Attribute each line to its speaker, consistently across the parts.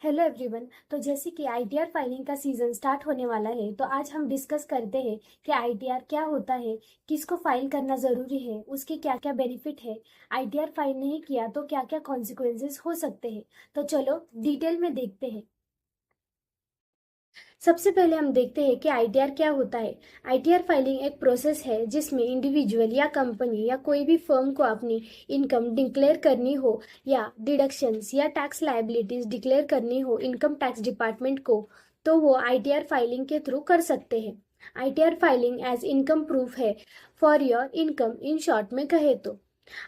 Speaker 1: Hello everyone. तो जैसे कि आईटीआर फाइलिंग का सीजन स्टार्ट होने वाला है, तो आज हम डिस्कस करते हैं कि आईटीआर क्या होता है, किसको फाइल करना ज़रूरी है, उसके क्या क्या बेनिफिट है, आईटीआर फाइल नहीं किया तो क्या क्या कॉन्सिक्वेंसेस हो सकते हैं। तो चलो डिटेल में देखते हैं। सबसे पहले हम देखते हैं कि आईटीआर क्या होता है। आईटीआर फाइलिंग एक प्रोसेस है जिसमें इंडिविजुअल या कंपनी या कोई भी फर्म को अपनी इनकम डिक्लेयर करनी हो या डिडक्शंस या टैक्स लायबिलिटीज डिक्लेयर करनी हो इनकम टैक्स डिपार्टमेंट को, तो वो आईटीआर फाइलिंग के थ्रू कर सकते हैं। ITR filing as income proof है for your income, in short में कहे तो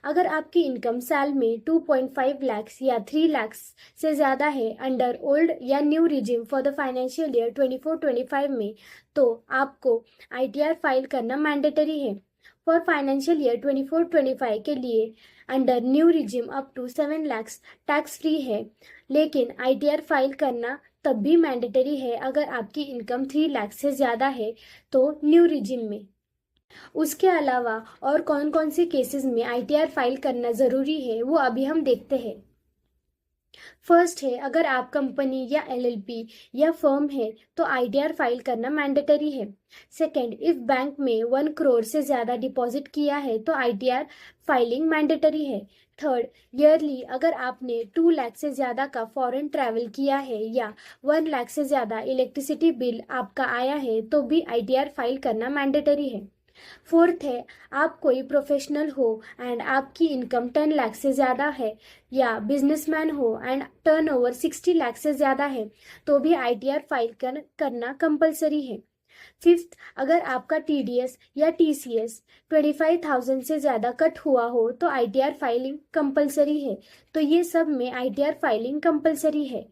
Speaker 1: अगर आपकी इनकम साल में 2.5 लाख या 3 लाख से ज़्यादा है अंडर ओल्ड या new regime for the financial year 24-25 में, तो आपको आईटीआर फाइल करना मैंडेटरी है। फॉर फाइनेंशियल ईयर 24-25 के लिए under new regime up to 7 lakh tax free है, लेकिन आईटीआर फाइल करना तब भी मैंडेटरी है अगर आपकी इनकम 3 लाख से ज़्यादा है, तो न्यू रिजिम में। उसके अलावा और कौन कौन से केसेस में आईटीआर फाइल करना ज़रूरी है वो अभी हम देखते हैं। फर्स्ट है, अगर आप कंपनी या एलएलपी या फर्म है तो आईटीआर फाइल करना मैंडेटरी है। सेकंड, इफ बैंक में 1 करोड़ से ज़्यादा डिपॉजिट किया है तो आईटीआर फाइलिंग मैंडेटरी है। थर्ड, ईयरली अगर आपने 2 लाख से ज़्यादा का फॉरेन ट्रैवल किया है या 1 लाख से ज़्यादा इलेक्ट्रिसिटी बिल आपका आया है तो भी आईटीआर फाइल करना मैंडेटरी है। फोर्थ है, आप कोई प्रोफेशनल हो एंड आपकी इनकम 10 लाख से ज़्यादा है या बिजनेसमैन हो एंड टर्नओवर 60 लाख से ज़्यादा है तो भी आईटीआर फाइल करना कंपलसरी है। फिफ्थ, अगर आपका टीडीएस या टीसीएस 25,000 से ज़्यादा कट हुआ हो तो आईटीआर फाइलिंग कंपलसरी है। तो ये सब में आईटीआर फाइलिंग कंपलसरी है।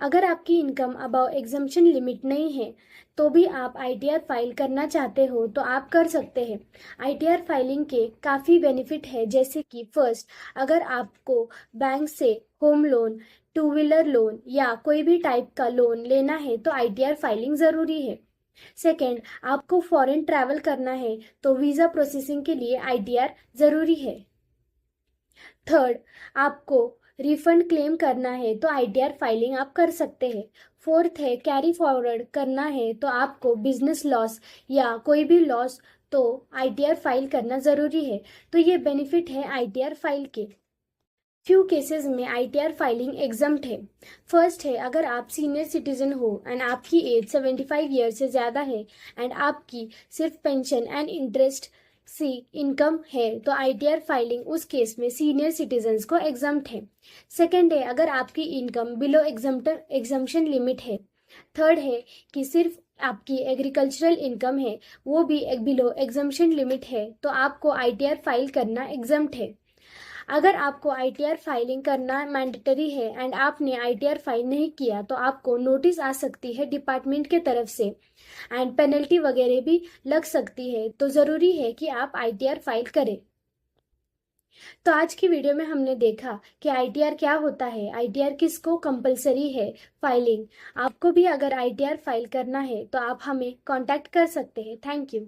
Speaker 1: अगर आपकी इनकम अबव एग्जम्पशन लिमिट नहीं है तो भी आप आईटीआर फाइल करना चाहते हो तो आप कर सकते हैं। आईटीआर फाइलिंग के काफ़ी बेनिफिट है, जैसे कि फर्स्ट, अगर आपको बैंक से home loan, two wheeler loan या कोई भी टाइप का लोन लेना है तो आईटीआर फाइलिंग ज़रूरी है। सेकेंड, आपको फॉरेन ट्रैवल करना है तो वीज़ा प्रोसेसिंग के लिए आईटीआर ज़रूरी है। थर्ड, आपको रिफंड क्लेम करना है तो आईटीआर फाइलिंग आप कर सकते हैं। फोर्थ है, कैरी फॉरवर्ड करना है तो आपको बिजनेस लॉस या कोई भी लॉस तो आईटीआर फाइल करना ज़रूरी है। तो ये बेनिफिट है आईटीआर फाइल के। फ्यू केसेस में आईटीआर फाइलिंग एग्जम्प्ट है। फर्स्ट है, अगर आप सीनियर सिटीजन हो एंड आपकी एज 75 ईयर से ज़्यादा है एंड आपकी सिर्फ पेंशन एंड इंटरेस्ट सी इनकम है तो आईटीआर फाइलिंग उस केस में सीनियर सिटीजन्स को एग्जम्प्ट है। सेकेंड है, अगर आपकी इनकम बिलो एग्जम्पशन लिमिट है। थर्ड है कि सिर्फ आपकी एग्रीकल्चरल इनकम है, वो भी एक बिलो एग्जम्पशन लिमिट है तो आपको आईटीआर फाइल करना एग्जम्प्ट है। अगर आपको आईटीआर फाइलिंग करना मैंडेटरी है एंड आपने आईटीआर फाइल नहीं किया तो आपको नोटिस आ सकती है डिपार्टमेंट के तरफ से एंड पेनल्टी वगैरह भी लग सकती है, तो ज़रूरी है कि आप आईटीआर फाइल करें। तो आज की वीडियो में हमने देखा कि आईटीआर क्या होता है, आईटीआर किसको कंपलसरी है फाइलिंग। आपको भी अगर आईटीआर फाइल करना है तो आप हमें कांटेक्ट कर सकते हैं। Thank you.